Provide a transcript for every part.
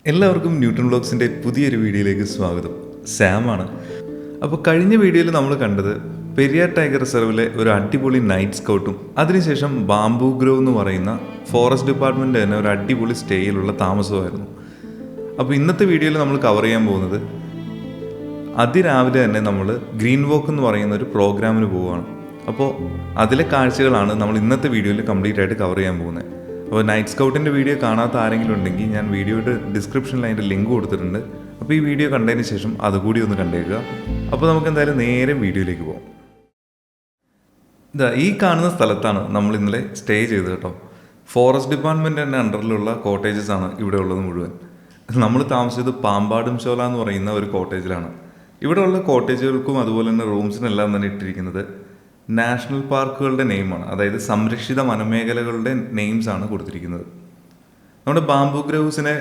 എല്ലാവർക്കും ന്യൂട്ടൺ വ്ലോഗ്സിൻ്റെ പുതിയൊരു വീഡിയോയിലേക്ക് സ്വാഗതം. സാമാണ്. അപ്പോൾ കഴിഞ്ഞ വീഡിയോയിൽ നമ്മൾ കണ്ടത് പെരിയാർ ടൈഗർ റിസർവിലെ ഒരു അടിപൊളി നൈറ്റ് സ്കൗട്ടും അതിനുശേഷം ബാംബു ഗ്രോവ് എന്ന് പറയുന്ന ഫോറസ്റ്റ് ഡിപ്പാർട്ട്മെൻറ്റ് തന്നെ ഒരു അടിപൊളി സ്റ്റേയിലുള്ള താമസമായിരുന്നു. അപ്പോൾ ഇന്നത്തെ വീഡിയോയിൽ നമ്മൾ കവർ ചെയ്യാൻ പോകുന്നത് അതിരാവിലെ തന്നെ നമ്മൾ ഗ്രീൻ വോക്ക് എന്ന് പറയുന്ന ഒരു പ്രോഗ്രാമിന് പോവുകയാണ്. അപ്പോൾ അതിലെ കാഴ്ചകളാണ് നമ്മൾ ഇന്നത്തെ വീഡിയോയിൽ കംപ്ലീറ്റ് ആയിട്ട് കവർ ചെയ്യാൻ പോകുന്നത്. അപ്പോൾ നൈറ്റ് സ്കൗട്ടിൻ്റെ വീഡിയോ കാണാത്ത ആരെങ്കിലും ഉണ്ടെങ്കിൽ ഞാൻ വീഡിയോയുടെ ഡിസ്ക്രിപ്ഷനിൽ അതിൻ്റെ ലിങ്ക് കൊടുത്തിട്ടുണ്ട്. അപ്പോൾ ഈ വീഡിയോ കണ്ടതിന് ശേഷം അതുകൂടി ഒന്ന് കണ്ടേക്കുക. അപ്പോൾ നമുക്ക് എന്തായാലും നേരെ വീഡിയോയിലേക്ക് പോകാം. ഈ കാണുന്ന സ്ഥലത്താണ് നമ്മൾ ഇന്നലെ സ്റ്റേ ചെയ്തത് കേട്ടോ. ഫോറസ്റ്റ് ഡിപ്പാർട്ട്മെൻറ്റിൻ്റെ അണ്ടറിലുള്ള കോട്ടേജസ് ആണ് ഇവിടെ ഉള്ളത് മുഴുവൻ. നമ്മൾ താമസിച്ചത് പാമ്പാടും ചോല എന്ന് പറയുന്ന ഒരു കോട്ടേജിലാണ്. ഇവിടെയുള്ള കോട്ടേജുകൾക്കും അതുപോലെ തന്നെ റൂംസിനെല്ലാം തന്നെ ഇട്ടിരിക്കുന്നത് നാഷണൽ പാർക്കുകളുടെ നെയിമാണ്, അതായത് സംരക്ഷിത വനമേഖലകളുടെ നെയിംസാണ് കൊടുത്തിരിക്കുന്നത്. നമ്മുടെ ബാംബു ഗ്രൗസിനെ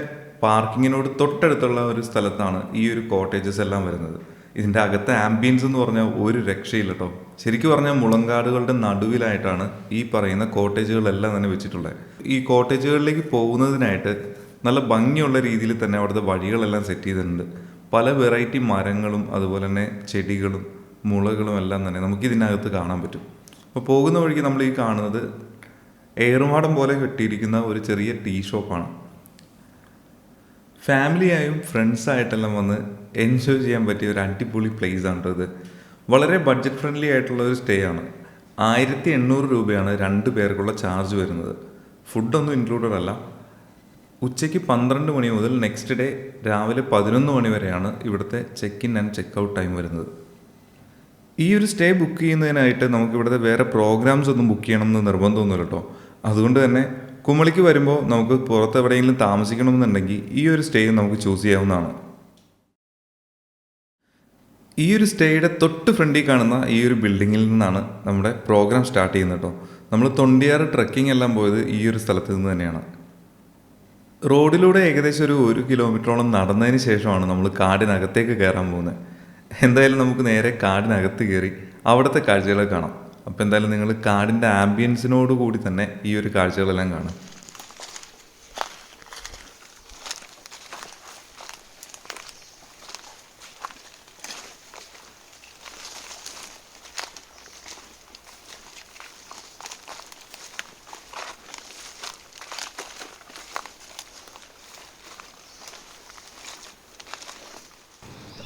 പാർക്കിങ്ങിനോട് തൊട്ടടുത്തുള്ള ഒരു സ്ഥലത്താണ് ഈ ഒരു കോട്ടേജസ് എല്ലാം വരുന്നത്. ഇതിൻ്റെ അകത്തെ ആംബിയൻസ് എന്ന് പറഞ്ഞാൽ ഒരു രക്ഷയില്ല കേട്ടോ. ശരിക്കും പറഞ്ഞാൽ മുളങ്കാടുകളുടെ നടുവിലായിട്ടാണ് ഈ പറയുന്ന കോട്ടേജുകളെല്ലാം തന്നെ വെച്ചിട്ടുള്ളത്. ഈ കോട്ടേജുകളിലേക്ക് പോകുന്നതിനായിട്ട് നല്ല ഭംഗിയുള്ള രീതിയിൽ തന്നെ അവിടുത്തെ വഴികളെല്ലാം സെറ്റ് ചെയ്തിട്ടുണ്ട്. പല വെറൈറ്റി മരങ്ങളും അതുപോലെ തന്നെ ചെടികളും മുളകളും എല്ലാം തന്നെ നമുക്ക് ഇതിനകത്ത് കാണാൻ പറ്റും. അപ്പോൾ പോകുന്ന വഴിക്ക് നമ്മൾ ഈ കാണുന്നത് ഏറുമാടം പോലെ കെട്ടിയിരിക്കുന്ന ഒരു ചെറിയ ടീ ഷോപ്പാണ്. ഫാമിലിയായും ഫ്രണ്ട്സായിട്ടെല്ലാം വന്ന് എൻജോയ് ചെയ്യാൻ പറ്റിയ ഒരു അടിപൊളി പ്ലേസ് ആണ് ഇത്. വളരെ ബഡ്ജറ്റ് ഫ്രണ്ട്ലി ആയിട്ടുള്ള ഒരു സ്റ്റേ ആണ്. 1800 രൂപയാണ് 2 പേർക്കുള്ള ചാർജ് വരുന്നത്. ഫുഡൊന്നും ഇൻക്ലൂഡഡ് അല്ല. ഉച്ചയ്ക്ക് 12 മണി മുതൽ നെക്സ്റ്റ് ഡേ രാവിലെ 11 മണി വരെയാണ് ഇവിടുത്തെ check in and check out time വരുന്നത്. ഈ ഒരു സ്റ്റേ ബുക്ക് ചെയ്യുന്നതിനായിട്ട് നമുക്ക് ഇവിടുത്തെ വേറെ പ്രോഗ്രാംസ് ഒന്നും ബുക്ക് ചെയ്യണമെന്ന് നിർബന്ധമൊന്നുമില്ല കേട്ടോ. അതുകൊണ്ട് തന്നെ കുമളിക്ക് വരുമ്പോൾ നമുക്ക് പുറത്ത് എവിടെയെങ്കിലും താമസിക്കണമെന്നുണ്ടെങ്കിൽ ഈ ഒരു സ്റ്റേ നമുക്ക് ചൂസ് ചെയ്യാവുന്നതാണ്. ഈ ഒരു സ്റ്റേയുടെ തൊട്ട് ഫ്രണ്ടിൽ കാണുന്ന ഈ ഒരു ബിൽഡിങ്ങിൽ നിന്നാണ് നമ്മുടെ പ്രോഗ്രാം സ്റ്റാർട്ട് ചെയ്യുന്നത് കേട്ടോ. നമ്മൾ തൊണ്ടിയാറ് ട്രക്കിംഗ് എല്ലാം പോയത് ഈ ഒരു സ്ഥലത്ത് നിന്ന് തന്നെയാണ്. റോഡിലൂടെ ഏകദേശം ഒരു 1 കിലോമീറ്ററോളം നടന്നതിന് ശേഷമാണ് നമ്മൾ കാടിനകത്തേക്ക് കയറാൻ പോകുന്നത്. എന്തായാലും നമുക്ക് നേരെ കാടിനകത്ത് കയറി അവിടുത്തെ കാഴ്ചകൾ കാണാം. അപ്പോൾ എന്തായാലും നിങ്ങൾ കാടിൻ്റെ ആംബിയൻസിനോട് കൂടി തന്നെ ഈ ഒരു കാഴ്ചകളെല്ലാം കാണാം.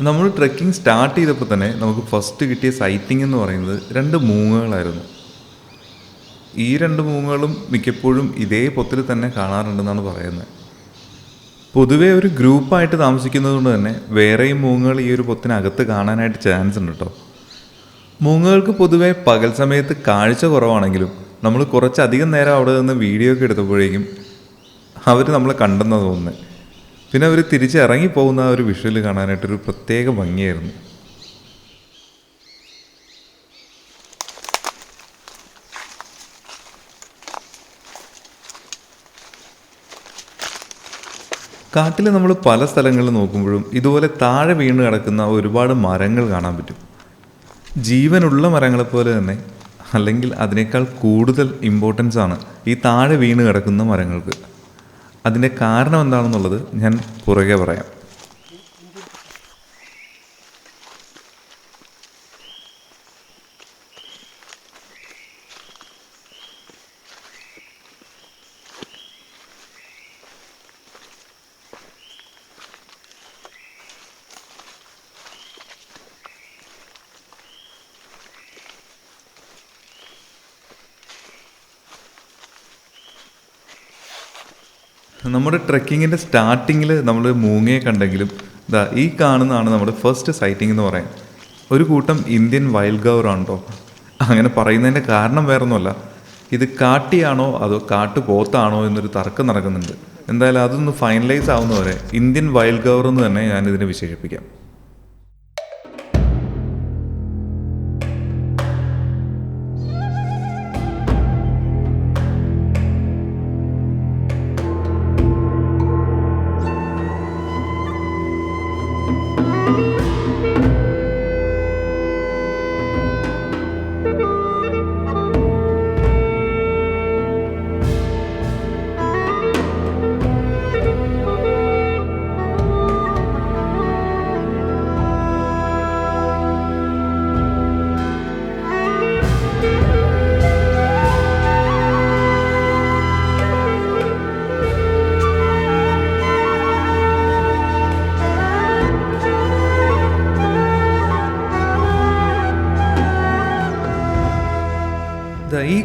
നമ്മൾ ട്രെക്കിംഗ് സ്റ്റാർട്ട് ചെയ്തപ്പോൾ തന്നെ നമുക്ക് ഫസ്റ്റ് കിട്ടിയ സൈറ്റിംഗ് എന്ന് പറയുന്നത് 2 മൂങ്ങകളായിരുന്നു. ഈ 2 മൂങ്ങകളും മിക്കപ്പോഴും ഇതേ പൊത്തിൽ തന്നെ കാണാറുണ്ടെന്നാണ് പറയുന്നത്. പൊതുവേ ഒരു ഗ്രൂപ്പായിട്ട് താമസിക്കുന്നത് കൊണ്ട് തന്നെ വേറെയും മൂങ്ങകൾ ഈ ഒരു പൊത്തിനകത്ത് കാണാനായിട്ട് ചാൻസ് ഉണ്ട് കേട്ടോ. മൂങ്ങകൾക്ക് പൊതുവേ പകൽ സമയത്ത് കാഴ്ച കുറവാണെങ്കിലും നമ്മൾ കുറച്ചധികം നേരം അവിടെ നിന്ന് വീഡിയോ ഒക്കെ എടുത്തപ്പോഴേക്കും അവർ നമ്മളെ കണ്ടെന്നാണ് തോന്നുന്നത്. പിന്നെ അവർ തിരിച്ച് ഇറങ്ങിപ്പോകുന്ന ആ ഒരു വിഷ്വൽ കാണാനായിട്ടൊരു പ്രത്യേക ഭംഗിയായിരുന്നു. കാട്ടിൽ നമ്മൾ പല സ്ഥലങ്ങളിൽ നോക്കുമ്പോഴും ഇതുപോലെ താഴെ വീണ് കിടക്കുന്ന ഒരുപാട് മരങ്ങൾ കാണാൻ പറ്റും. ജീവനുള്ള മരങ്ങളെപ്പോലെ തന്നെ, അല്ലെങ്കിൽ അതിനേക്കാൾ കൂടുതൽ ഇമ്പോർട്ടൻസ് ആണ് ഈ താഴെ വീണ് കിടക്കുന്ന മരങ്ങൾക്ക്. അതിൻ്റെ കാരണം എന്താണെന്നുള്ളത് ഞാൻ പുറകെ പറയാം. നമ്മുടെ ട്രെക്കിങ്ങിൻ്റെ സ്റ്റാർട്ടിങ്ങിൽ നമ്മൾ മൂങ്ങയെ കണ്ടെങ്കിലും ഈ കാണുന്നതാണ് നമ്മുടെ ഫസ്റ്റ് സൈറ്റിംഗ് എന്ന് പറയാം. ഒരു കൂട്ടം ഇന്ത്യൻ വൈൽഡ് ഗൗറാണ് കേട്ടോ. അങ്ങനെ പറയുന്നതിൻ്റെ കാരണം വേറൊന്നുമല്ല, ഇത് കാട്ടിയാണോ അതോ കാട്ടുപോത്താണോ എന്നൊരു തർക്കം നടക്കുന്നുണ്ട്. എന്തായാലും അതൊന്ന് ഫൈനലൈസ് ആവുന്നവരെ ഇന്ത്യൻ വൈൽഡ് ഗൗർ എന്ന് തന്നെ ഞാനിതിനെ വിശേഷിപ്പിക്കാം.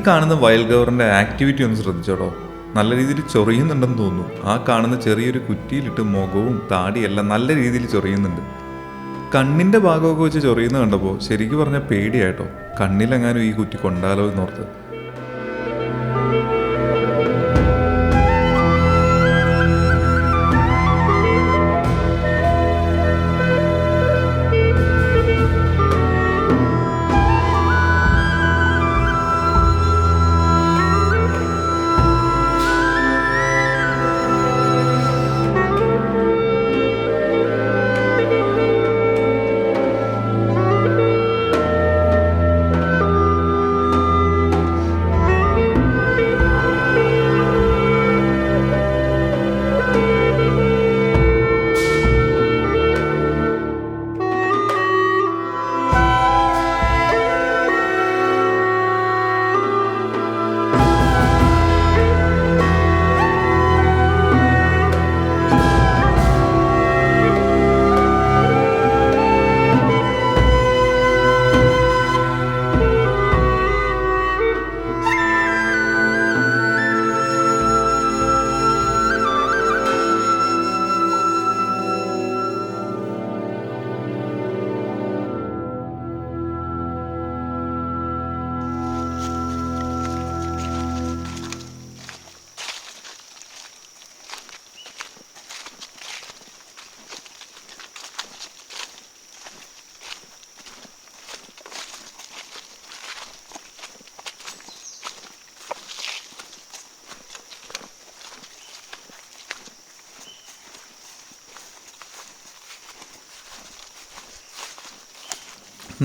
കാണുന്ന വൈൽഡ് ഗവറിൻ്റെ ആക്ടിവിറ്റി ഒന്ന് ശ്രദ്ധിച്ചോട്ടോ. നല്ല രീതിയിൽ ചൊറിയുന്നുണ്ടെന്ന് തോന്നുന്നു. ആ കാണുന്ന ചെറിയൊരു കുറ്റിയിലിട്ട് മുഖവും താടിയെല്ലാം നല്ല രീതിയിൽ ചൊറിയുന്നുണ്ട്. കണ്ണിൻ്റെ ഭാഗമൊക്കെ വെച്ച് ചൊറിയുന്ന കണ്ടപ്പോൾ ശരിക്കും പറഞ്ഞാൽ പേടിയായിട്ടോ. കണ്ണിലെങ്ങാനും ഈ കുറ്റി കൊണ്ടാലോ എന്നോർത്ത്.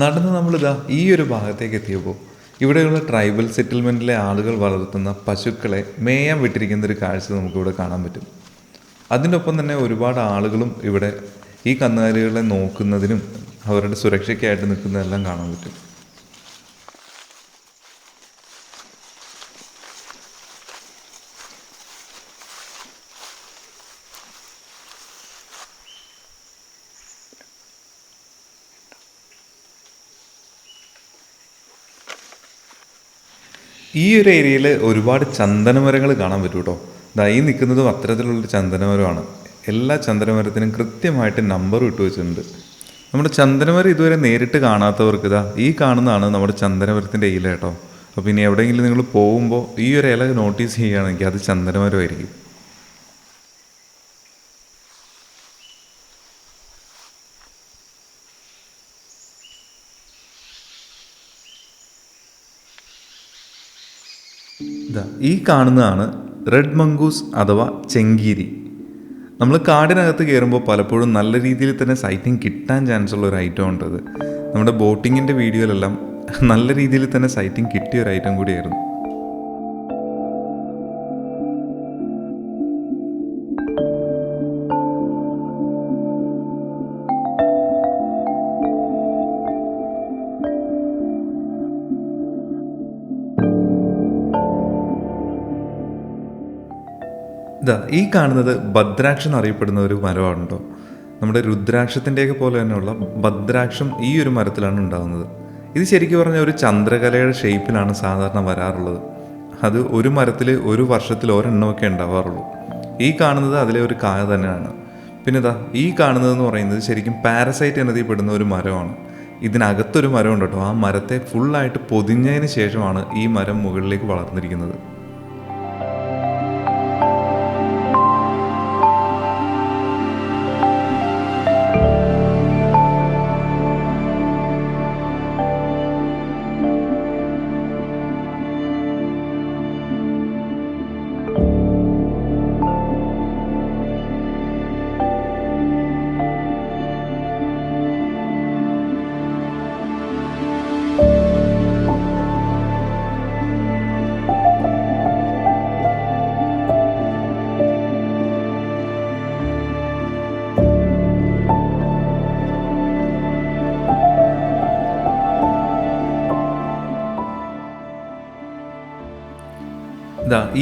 നടന്ന് നമ്മളിതാ ഈ ഒരു ഭാഗത്തേക്ക് എത്തിയപ്പോൾ ഇവിടെയുള്ള ട്രൈബൽ സെറ്റിൽമെൻറ്റിലെ ആളുകൾ വളർത്തുന്ന പശുക്കളെ മേയാൻ വിട്ടിരിക്കുന്ന ഒരു കാഴ്ച നമുക്കിവിടെ കാണാൻ പറ്റും. അതിൻ്റെ ഒപ്പം തന്നെ ഒരുപാട് ആളുകളും ഇവിടെ ഈ കന്നുകാലികളെ നോക്കുന്നതിനും അവരുടെ സുരക്ഷയ്ക്കായിട്ട് നിൽക്കുന്നതെല്ലാം കാണാൻ പറ്റും. ഈ ഒരു ഏരിയയിൽ ഒരുപാട് ചന്ദനമരങ്ങൾ കാണാൻ പറ്റും കേട്ടോ. ഈ നിൽക്കുന്നതും അത്തരത്തിലുള്ളൊരു ചന്ദനമരമാണ്. എല്ലാ ചന്ദനമരത്തിനും കൃത്യമായിട്ട് നമ്പർ ഇട്ട് വെച്ചിട്ടുണ്ട്. നമ്മുടെ ചന്ദനമരം ഇതുവരെ നേരിട്ട് കാണാത്തവർക്ക് ഈ കാണുന്നതാണ് നമ്മുടെ ചന്ദനമരത്തിൻ്റെ ഇല കേട്ടോ. അപ്പോൾ ഇനി എവിടെയെങ്കിലും നിങ്ങൾ പോകുമ്പോൾ ഈ ഒരു ഇല നോട്ടീസ് ചെയ്യുകയാണെങ്കിൽ അത് ചന്ദനമരമായിരിക്കും. ഈ കാണുന്നതാണ് റെഡ് മംഗൂസ് അഥവാ ചെങ്കീരി. നമ്മൾ കാടിനകത്ത് കയറുമ്പോൾ പലപ്പോഴും നല്ല രീതിയിൽ തന്നെ സൈറ്റിംഗ് കിട്ടാൻ ചാൻസ് ഉള്ള ഒരു ഐറ്റം ഉണ്ടത്. നമ്മുടെ ബോട്ടിങ്ങിൻ്റെ വീഡിയോയിലെല്ലാം നല്ല രീതിയിൽ തന്നെ സൈറ്റിംഗ് കിട്ടിയ ഒരു ഐറ്റം കൂടിയായിരുന്നു. ഈ കാണുന്നത് ഭദ്രാക്ഷം എന്നറിയപ്പെടുന്ന ഒരു മരമാണ് കേട്ടോ. നമ്മുടെ രുദ്രാക്ഷത്തിൻ്റെയൊക്കെ പോലെ തന്നെയുള്ള ഭദ്രാക്ഷം ഈ ഒരു മരത്തിലാണ് ഉണ്ടാകുന്നത്. ഇത് ശരിക്കും പറഞ്ഞാൽ ഒരു ചന്ദ്രകലയുടെ ഷേപ്പിലാണ് സാധാരണ വരാറുള്ളത്. അത് ഒരു മരത്തിൽ ഒരു വർഷത്തിൽ ഒരെണ്ണമൊക്കെ ഉണ്ടാവാറുള്ളൂ. ഈ കാണുന്നത് അതിലെ ഒരു കായ തന്നെയാണ്. പിന്നെ ഈ കാണുന്നതെന്ന് പറയുന്നത് ശരിക്കും പാരസൈറ്റ് എന്നതിൽപ്പെടുന്ന ഒരു മരമാണ്. ഇതിനകത്തൊരു മരമുണ്ട് കേട്ടോ. ആ മരത്തെ ഫുള്ളായിട്ട് പൊതിഞ്ഞതിന് ശേഷമാണ് ഈ മരം മുകളിലേക്ക് വളർന്നിരിക്കുന്നത്.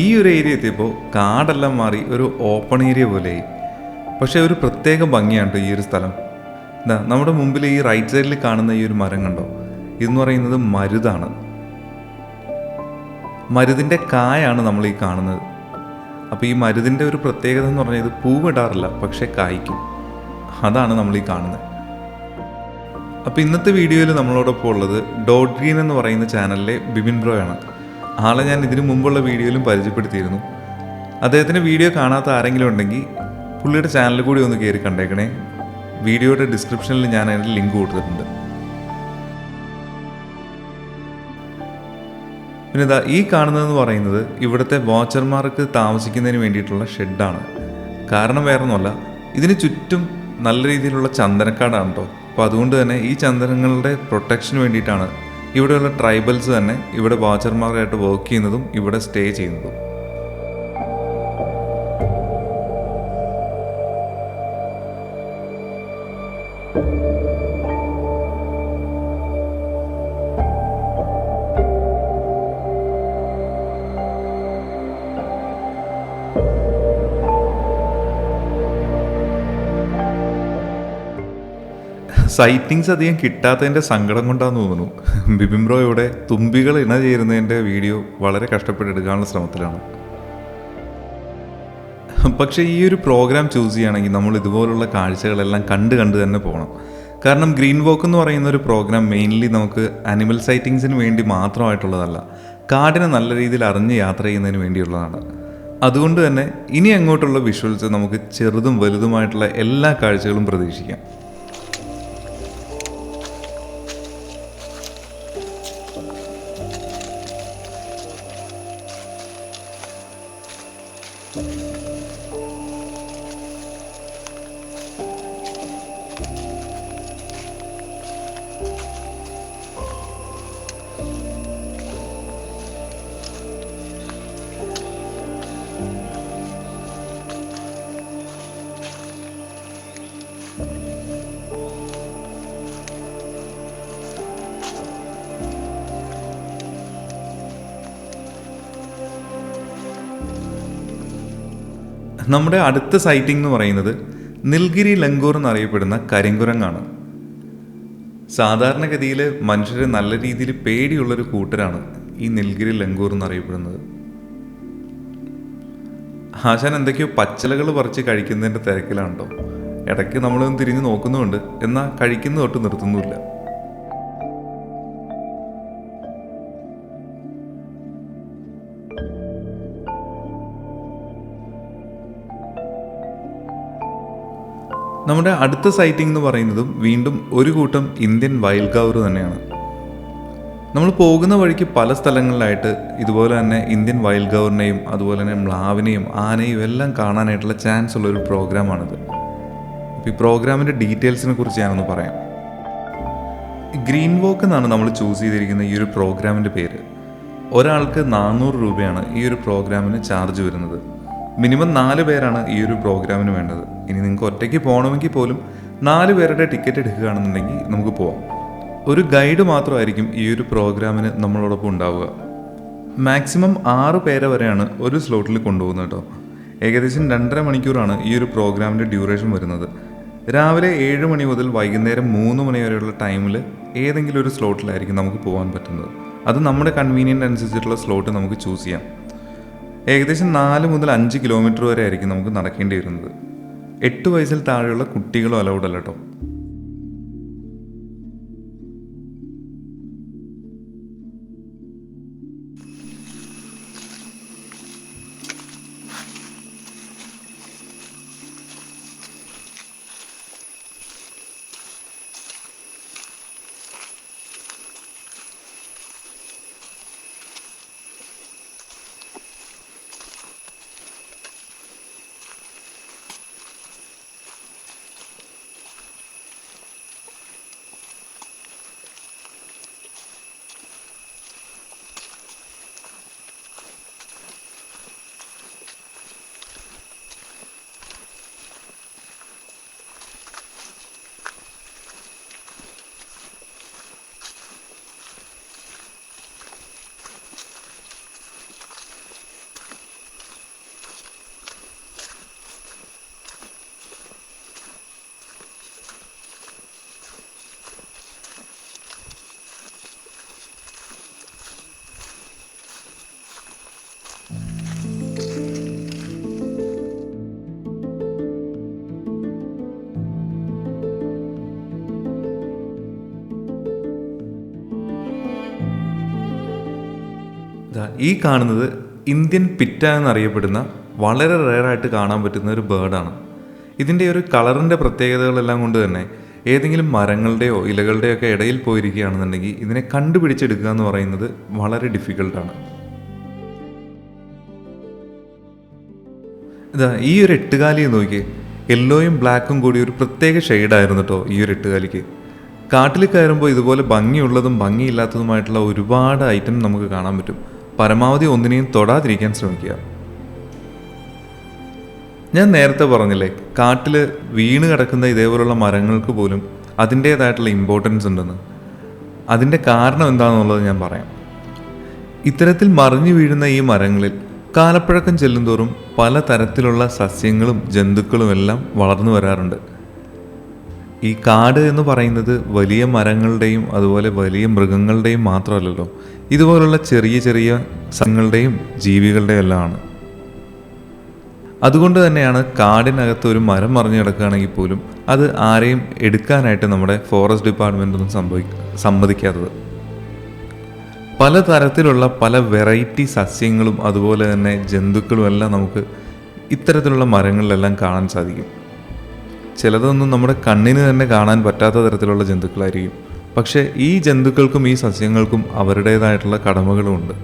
ഈ ഒരു ഏരിയ എത്തിയപ്പോൾ കാടെല്ലാം മാറി ഒരു ഓപ്പൺ ഏരിയ പോലെയായി. പക്ഷേ ഒരു പ്രത്യേക ഭംഗിയാണ് ഈ ഒരു സ്ഥലം. നമ്മുടെ മുമ്പിൽ ഈ റൈറ്റ് സൈഡിൽ കാണുന്ന ഈ ഒരു മരം കണ്ടോ, ഇതെന്ന് പറയുന്നത് മരുതാണ്. മരുതിൻ്റെ കായാണ് നമ്മൾ ഈ കാണുന്നത്. അപ്പോൾ ഈ മരുതിൻ്റെ ഒരു പ്രത്യേകത എന്ന് പറഞ്ഞാൽ ഇത് പൂവിടാറില്ല, പക്ഷേ കായ്ക്കും. അതാണ് നമ്മൾ ഈ കാണുന്നത്. അപ്പോൾ ഇന്നത്തെ വീഡിയോയിൽ നമ്മളോടൊപ്പം ഉള്ളത് ഡോട്ട് ഗ്രീൻ എന്ന് പറയുന്ന ചാനലിലെ ബിബിൻ ബ്രോയാണ്. ആളെ ഞാൻ ഇതിനു മുമ്പുള്ള വീഡിയോയിലും പരിചയപ്പെടുത്തിയിരുന്നു. അദ്ദേഹത്തിൻ്റെ വീഡിയോ കാണാത്ത ആരെങ്കിലും ഉണ്ടെങ്കിൽ പുള്ളിയുടെ ചാനലിൽ കൂടി ഒന്ന് കയറി കണ്ടേക്കണേ. വീഡിയോയുടെ ഡിസ്ക്രിപ്ഷനിൽ ഞാൻ അതിൻ്റെ ലിങ്ക് കൊടുത്തിട്ടുണ്ട്. പിന്നെ ഇതാ ഈ കാണുന്നതെന്ന് പറയുന്നത് ഇവിടുത്തെ വാച്ചർമാർക്ക് താമസിക്കുന്നതിന് വേണ്ടിയിട്ടുള്ള ഷെഡാണ്. കാരണം വേറൊന്നുമല്ല, ഇതിന് ചുറ്റും നല്ല രീതിയിലുള്ള ചന്ദനക്കാടാണ് കേട്ടോ. അപ്പോൾ അതുകൊണ്ട് തന്നെ ഈ ചന്ദനങ്ങളുടെ പ്രൊട്ടക്ഷന് വേണ്ടിയിട്ടാണ് ഇവിടെയുള്ള ട്രൈബൽസ് തന്നെ ഇവിടെ വാച്ചർമാരായിട്ട് വർക്ക് ചെയ്യുന്നതും ഇവിടെ സ്റ്റേ ചെയ്യുന്നതും. സൈറ്റിങ്സ് അധികം കിട്ടാത്തതിൻ്റെ സങ്കടം കൊണ്ടാന്ന് തോന്നുന്നു ബിബിൻ ബ്രോ ഇവിടെ തുമ്പികൾ ഇണ ചേരുന്നതിൻ്റെ വീഡിയോ വളരെ കഷ്ടപ്പെട്ടെടുക്കാനുള്ള ശ്രമത്തിലാണ്. പക്ഷേ ഈ ഒരു പ്രോഗ്രാം ചൂസ് ചെയ്യുകയാണെങ്കിൽ നമ്മൾ ഇതുപോലുള്ള കാഴ്ചകളെല്ലാം കണ്ട് തന്നെ പോകണം. കാരണം ഗ്രീൻ വോക്ക് എന്ന് പറയുന്ന ഒരു പ്രോഗ്രാം മെയിൻലി നമുക്ക് അനിമൽ സൈറ്റിങ്സിന് വേണ്ടി മാത്രമായിട്ടുള്ളതല്ല, കാടിനെ നല്ല രീതിയിൽ അറിഞ്ഞ് യാത്ര ചെയ്യുന്നതിന് വേണ്ടിയുള്ളതാണ്. അതുകൊണ്ട് തന്നെ ഇനി അങ്ങോട്ടുള്ള വിഷ്വൽസ് നമുക്ക് ചെറുതും വലുതുമായിട്ടുള്ള എല്ലാ കാഴ്ചകളും പ്രതീക്ഷിക്കാം. നമ്മുടെ അടുത്ത സൈറ്റിംഗ് എന്ന് പറയുന്നത് നിൽഗിരി ലങ്കൂർ എന്നറിയപ്പെടുന്ന കരിങ്കുരങ്ങാണ്. സാധാരണഗതിയിൽ മനുഷ്യരെ നല്ല രീതിയിൽ പേടിയുള്ളൊരു കൂട്ടരാണ് ഈ നിൽഗിരി ലങ്കൂർ എന്നറിയപ്പെടുന്നത്. ആശാൻ എന്തൊക്കെയോ പച്ചിലകൾ പറിച്ച് കഴിക്കുന്നതിൻ്റെ തിരക്കിലാണ് കേട്ടോ. ഇടയ്ക്ക് നമ്മളൊന്ന് തിരിഞ്ഞ് നോക്കുന്നുമുണ്ട്, എന്നാൽ കഴിക്കുന്ന തൊട്ട് നിർത്തുന്നുമില്ല. നമ്മുടെ അടുത്ത സൈറ്റിംഗ് എന്ന് പറയുന്നതും വീണ്ടും ഒരു കൂട്ടം ഇന്ത്യൻ വൈൽഡ് ഗൗർ തന്നെയാണ്. നമ്മൾ പോകുന്ന വഴിക്ക് പല സ്ഥലങ്ങളിലായിട്ട് ഇതുപോലെ തന്നെ ഇന്ത്യൻ വൈൽഡ് ഗൗറിനെയും അതുപോലെ തന്നെ മ്ലാവിനെയും ആനയും എല്ലാം കാണാനായിട്ടുള്ള ചാൻസ് ഉള്ളൊരു പ്രോഗ്രാമാണിത്. അപ്പോൾ ഈ പ്രോഗ്രാമിൻ്റെ ഡീറ്റെയിൽസിനെ കുറിച്ച് ഞാനൊന്ന് പറയാം. ഗ്രീൻ വോക്ക് എന്നാണ് നമ്മൾ ചൂസ് ചെയ്തിരിക്കുന്ന ഈ ഒരു പ്രോഗ്രാമിൻ്റെ പേര്. ഒരാൾക്ക് 400 രൂപയാണ് ഈ ഒരു പ്രോഗ്രാമിന് ചാർജ് വരുന്നത്. മിനിമം 4 പേരാണ് ഈ ഒരു പ്രോഗ്രാമിന് വേണ്ടത്. ഇനി നിങ്ങൾക്ക് ഒറ്റയ്ക്ക് പോകണമെങ്കിൽ പോലും 4 പേരുടെ ടിക്കറ്റ് എടുക്കുകയാണെന്നുണ്ടെങ്കിൽ നമുക്ക് പോവാം. ഒരു ഗൈഡ് മാത്രമായിരിക്കും ഈ ഒരു പ്രോഗ്രാമിന് നമ്മളോടൊപ്പം ഉണ്ടാവുക. മാക്സിമം 6 പേരെ വരെയാണ് ഒരു സ്ലോട്ടിൽ കൊണ്ടുപോകുന്നത് കേട്ടോ. ഏകദേശം 2.5 മണിക്കൂറാണ് ഈ ഒരു പ്രോഗ്രാമിൻ്റെ ഡ്യൂറേഷൻ വരുന്നത്. രാവിലെ 7 മണി മുതൽ വൈകുന്നേരം 3 മണി വരെയുള്ള ടൈമിൽ ഏതെങ്കിലും ഒരു സ്ലോട്ടിലായിരിക്കും നമുക്ക് പോകാൻ പറ്റുന്നത്. അത് നമ്മുടെ കൺവീനിയൻ്റ് അനുസരിച്ചിട്ടുള്ള സ്ലോട്ട് നമുക്ക് ചൂസ് ചെയ്യാം. ഏകദേശം 4 മുതൽ 5 കിലോമീറ്റർ വരെ ആയിരിക്കും നമുക്ക് നടക്കേണ്ടി വരുന്നത്. 8 വയസ്സിൽ താഴെയുള്ള കുട്ടികളും അലൗഡ് അല്ല കേട്ടോ. ഈ കാണുന്നത് ഇന്ത്യൻ പിറ്റ എന്നറിയപ്പെടുന്ന വളരെ റെയറായിട്ട് കാണാൻ പറ്റുന്ന ഒരു ബേർഡാണ്. ഇതിൻ്റെ ഒരു കളറിൻ്റെ പ്രത്യേകതകളെല്ലാം കൊണ്ട് തന്നെ ഏതെങ്കിലും മരങ്ങളുടെയോ ഇലകളുടെയോ ഒക്കെ ഇടയിൽ പോയിരിക്കുകയാണെന്നുണ്ടെങ്കിൽ ഇതിനെ കണ്ടുപിടിച്ചെടുക്കുക എന്ന് പറയുന്നത് വളരെ ഡിഫിക്കൽട്ടാണ്. ഈ ഒരു എട്ടുകാലി നോക്കി, യെല്ലോയും ബ്ലാക്കും കൂടി ഒരു പ്രത്യേക ഷെയ്ഡായിരുന്നു കേട്ടോ ഈ ഒരു എട്ടുകാലിക്ക്. കാട്ടിൽ കയറുമ്പോൾ ഇതുപോലെ ഭംഗിയുള്ളതും ഭംഗിയില്ലാത്തതുമായിട്ടുള്ള ഒരുപാട് ഐറ്റം നമുക്ക് കാണാൻ പറ്റും. പരമാവധി ഒന്നിനെയും തൊടാതിരിക്കാൻ ശ്രമിക്കുക. ഞാൻ നേരത്തെ പറഞ്ഞില്ലേ, കാട്ടിൽ വീണ് കിടക്കുന്ന ഇതേപോലുള്ള മരങ്ങൾക്ക് പോലും അതിൻ്റേതായിട്ടുള്ള ഇമ്പോർട്ടൻസ് ഉണ്ടെന്ന്. അതിൻ്റെ കാരണം എന്താണെന്നുള്ളത് ഞാൻ പറയാം. ഇത്തരത്തിൽ മറിഞ്ഞു വീഴുന്ന ഈ മരങ്ങളിൽ കാലപ്പഴക്കം ചെല്ലുന്തോറും പല തരത്തിലുള്ള സസ്യങ്ങളും ജന്തുക്കളും എല്ലാം വളർന്നു വരാറുണ്ട്. ഈ കാട് എന്ന് പറയുന്നത് വലിയ മരങ്ങളുടെയും അതുപോലെ വലിയ മൃഗങ്ങളുടെയും മാത്രമല്ലല്ലോ, ഇതുപോലുള്ള ചെറിയ ചെറിയ സസ്യങ്ങളുടെയും ജീവികളുടെയും എല്ലാം ആണ്. അതുകൊണ്ട് തന്നെയാണ് കാടിനകത്ത് ഒരു മരം മറിഞ്ഞു കിടക്കുകയാണെങ്കിൽ പോലും അത് ആരെയും എടുക്കാനായിട്ട് നമ്മുടെ ഫോറസ്റ്റ് ഡിപ്പാർട്ട്മെൻ്റ് ഒന്നും സമ്മതിക്കാത്തത്. പലതരത്തിലുള്ള പല വെറൈറ്റി സസ്യങ്ങളും അതുപോലെ തന്നെ ജന്തുക്കളും എല്ലാം നമുക്ക് ഇത്തരത്തിലുള്ള മരങ്ങളിലെല്ലാം കാണാൻ സാധിക്കും. ചിലതൊന്നും നമ്മുടെ കണ്ണിന് തന്നെ കാണാൻ പറ്റാത്ത തരത്തിലുള്ള ജന്തുക്കളായിരിക്കും. പക്ഷേ ഈ ജന്തുക്കൾക്കും ഈ സസ്യങ്ങൾക്കും അവരുടേതായിട്ടുള്ള കടമകളുമുണ്ട്.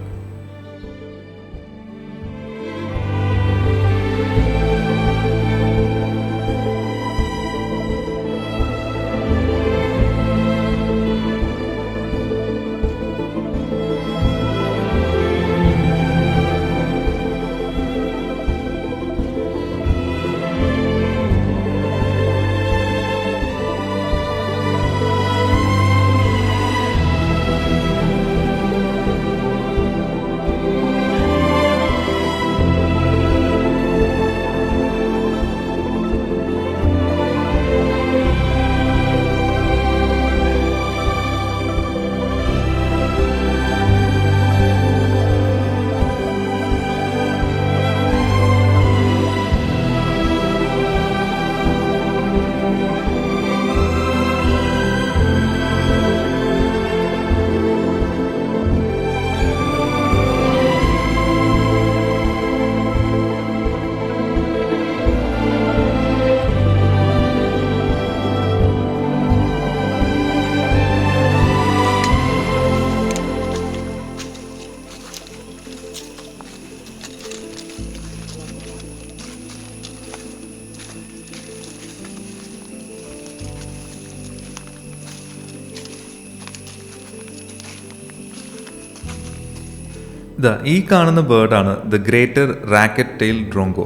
ഈ കാണുന്ന ബേർഡാണ് the greater racket tail drongo.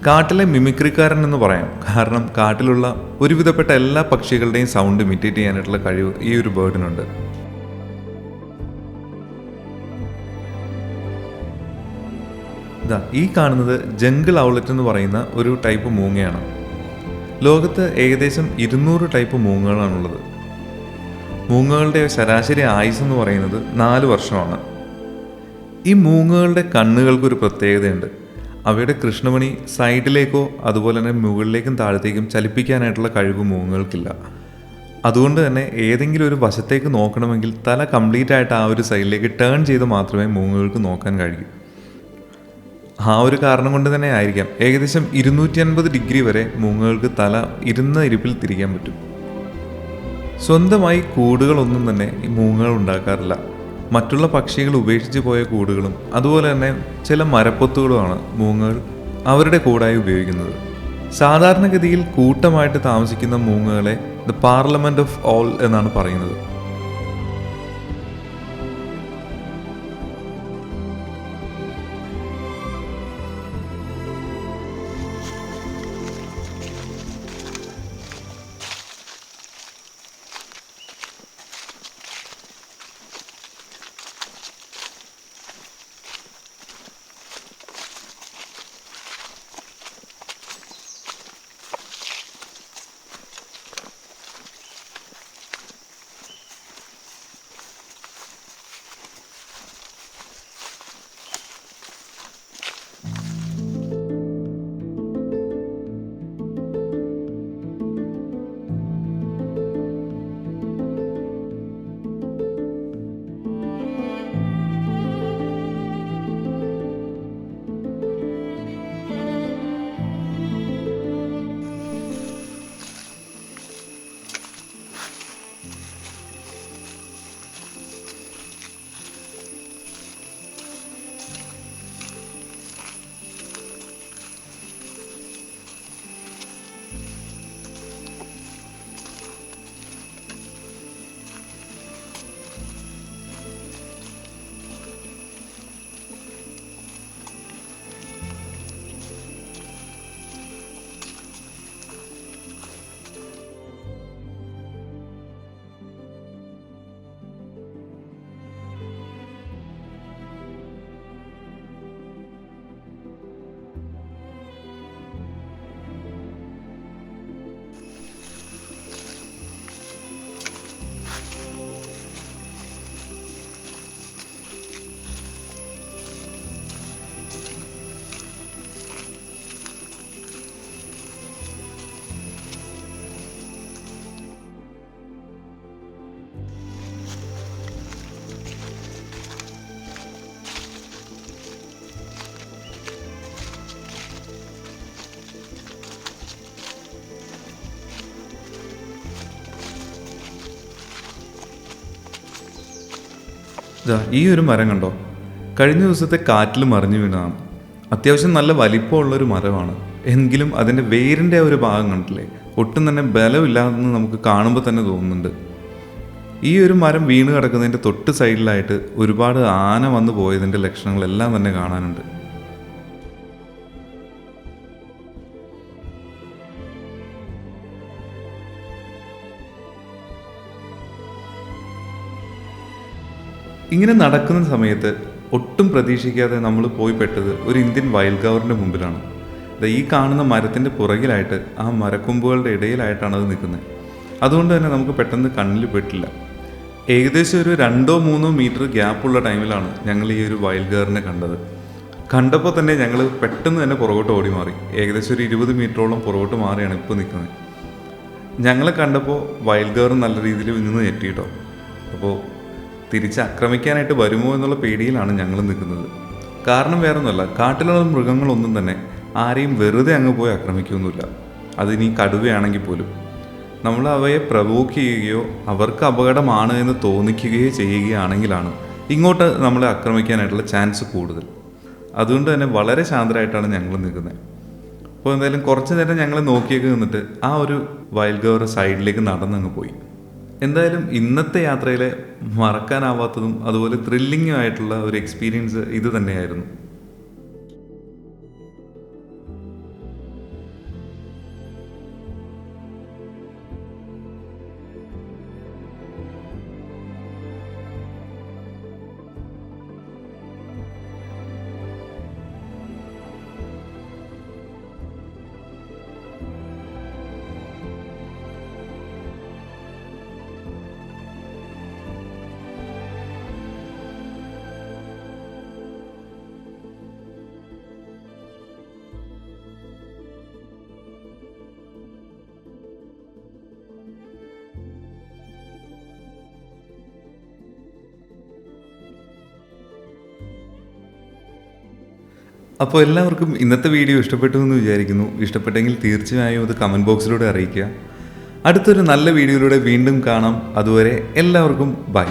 കാട്ടിലെ മിമിക്രിക്കാരൻ എന്ന് പറയാം. കാരണം കാട്ടിലുള്ള ഒരുവിധപ്പെട്ട എല്ലാ പക്ഷികളുടെയും സൗണ്ട് ഇമിറ്റേറ്റ് ചെയ്യാനായിട്ടുള്ള കഴിവ് ഈ ഒരു ബേർഡിനുണ്ട്. ഈ കാണുന്നത് ജംഗിൾ ഔളറ്റ് എന്ന് പറയുന്ന ഒരു ടൈപ്പ് മൂങ്ങയാണ്. ലോകത്ത് ഏകദേശം 200 ടൈപ്പ് മൂങ്ങകളാണുള്ളത്. മൂങ്ങകളുടെ ശരാശരി ആയുസ് എന്ന് പറയുന്നത് 4 വർഷമാണ്. ഈ മൂങ്ങകളുടെ കണ്ണുകൾക്കൊരു പ്രത്യേകതയുണ്ട്. അവയുടെ കൃഷ്ണമണി സൈഡിലേക്കോ അതുപോലെ തന്നെ മുകളിലേക്കും താഴത്തേക്കും ചലിപ്പിക്കാനായിട്ടുള്ള കഴിവ് മൂങ്ങകൾക്കില്ല. അതുകൊണ്ട് തന്നെ ഏതെങ്കിലും ഒരു വശത്തേക്ക് നോക്കണമെങ്കിൽ തല കംപ്ലീറ്റ് ആയിട്ട് ആ ഒരു സൈഡിലേക്ക് ടേൺ ചെയ്ത് മാത്രമേ മൂങ്ങകൾക്ക് നോക്കാൻ കഴിയൂ. ആ ഒരു കാരണം കൊണ്ട് തന്നെ ആയിരിക്കാം ഏകദേശം 250 ഡിഗ്രി വരെ മൂങ്ങകൾക്ക് തല ഇരുന്ന ഇരിപ്പിൽ തിരിക്കാൻ പറ്റും. സ്വന്തമായി കൂടുകളൊന്നും തന്നെ ഈ മൂങ്ങകൾ ഉണ്ടാക്കാറില്ല. മറ്റുള്ള പക്ഷികൾ ഉപേക്ഷിച്ച് പോയ കൂടുകളും അതുപോലെ തന്നെ ചില മരപ്പൊത്തുകളുമാണ് മൂങ്ങകൾ അവരുടെ കൂടായി ഉപയോഗിക്കുന്നത്. സാധാരണഗതിയിൽ കൂട്ടമായിട്ട് താമസിക്കുന്ന മൂങ്ങകളെ ദ പാർലമെന്റ് ഓഫ് ഓൾ എന്നാണ് പറയുന്നത്. ഈ ഒരു മരം കണ്ടോ, കഴിഞ്ഞ ദിവസത്തെ കാറ്റിൽ മറിഞ്ഞു വീണതാണ്. അത്യാവശ്യം നല്ല വലിപ്പമുള്ളൊരു മരമാണ്. എങ്കിലും അതിൻ്റെ വേരിൻ്റെ ഒരു ഭാഗം കണ്ടില്ലേ, ഒട്ടും തന്നെ ബലമില്ലാതെന്ന് നമുക്ക് കാണുമ്പോൾ തന്നെ തോന്നുന്നുണ്ട്. ഈ ഒരു മരം വീണ് കിടക്കുന്നതിൻ്റെ തൊട്ട് സൈഡിലായിട്ട് ഒരുപാട് ആന വന്നു പോയതിൻ്റെ ലക്ഷണങ്ങളെല്ലാം തന്നെ കാണാനുണ്ട്. ഇങ്ങനെ നടക്കുന്ന സമയത്ത് ഒട്ടും പ്രതീക്ഷിക്കാതെ നമ്മൾ പോയി പെട്ടത് ഒരു ഇന്ത്യൻ വൈൽഡ് ഗവറിൻ്റെ മുമ്പിലാണ്. ഈ കാണുന്ന മരത്തിൻ്റെ പുറകിലായിട്ട് ആ മരക്കൊമ്പുകളുടെ ഇടയിലായിട്ടാണ് അത് നിൽക്കുന്നത്. അതുകൊണ്ട് തന്നെ നമുക്ക് പെട്ടെന്ന് കണ്ണിൽ പെട്ടില്ല. ഏകദേശം ഒരു 2-3 മീറ്റർ ഗ്യാപ്പുള്ള ടൈമിലാണ് ഞങ്ങൾ ഈ ഒരു വൈൽഡ് ഗവറിനെ കണ്ടത്. കണ്ടപ്പോൾ തന്നെ ഞങ്ങൾ പെട്ടെന്ന് തന്നെ പുറകോട്ട് ഓടി മാറി. ഏകദേശം ഒരു 20 മീറ്ററോളം പുറകോട്ട് മാറിയാണ് ഇപ്പോൾ നിൽക്കുന്നത്. ഞങ്ങളെ കണ്ടപ്പോൾ വൈൽഡ് ഗവർ നല്ല രീതിയിൽ നിന്ന് ഞെട്ടിയിട്ടോ. അപ്പോൾ തിരിച്ച് ആക്രമിക്കാനായിട്ട് വരുമോ എന്നുള്ള പേടിയിലാണ് ഞങ്ങൾ നിൽക്കുന്നത്. കാരണം വേറൊന്നുമല്ല, കാട്ടിലുള്ള മൃഗങ്ങളൊന്നും തന്നെ ആരെയും വെറുതെ അങ്ങ് പോയി ആക്രമിക്കുകയൊന്നുമില്ല. അതിനി കടുവയാണെങ്കിൽ പോലും നമ്മൾ അവയെ പ്രവോക്ക് ചെയ്യുകയോ അവർക്ക് അപകടമാണ് എന്ന് തോന്നിക്കുകയോ ചെയ്യുകയാണെങ്കിലാണ് ഇങ്ങോട്ട് നമ്മളെ ആക്രമിക്കാനായിട്ടുള്ള ചാൻസ് കൂടുതൽ. അതുകൊണ്ട് തന്നെ വളരെ ശാന്തരായിട്ടാണ് ഞങ്ങൾ നിൽക്കുന്നത്. അപ്പോൾ എന്തായാലും കുറച്ച് നേരം ഞങ്ങൾ നോക്കിയൊക്കെ നിന്നിട്ട് ആ ഒരു വൈൽഡ് ഗവർ സൈഡിലേക്ക് നടന്നങ്ങ് പോയി. എന്തായാലും ഇന്നത്തെ യാത്രയിലെ മറക്കാനാവാത്തതും അതുപോലെ ത്രില്ലിങ്ങും ആയിട്ടുള്ള ഒരു എക്സ്പീരിയൻസ് ഇത് തന്നെയായിരുന്നു. അപ്പോൾ എല്ലാവർക്കും ഇന്നത്തെ വീഡിയോ ഇഷ്ടപ്പെട്ടു എന്ന് വിചാരിക്കുന്നു. ഇഷ്ടപ്പെട്ടെങ്കിൽ തീർച്ചയായും അത് കമൻറ്റ് ബോക്സിലൂടെ അറിയിക്കുക. അടുത്തൊരു നല്ല വീഡിയോയിലൂടെ വീണ്ടും കാണാം. അതുവരെ എല്ലാവർക്കും ബൈ.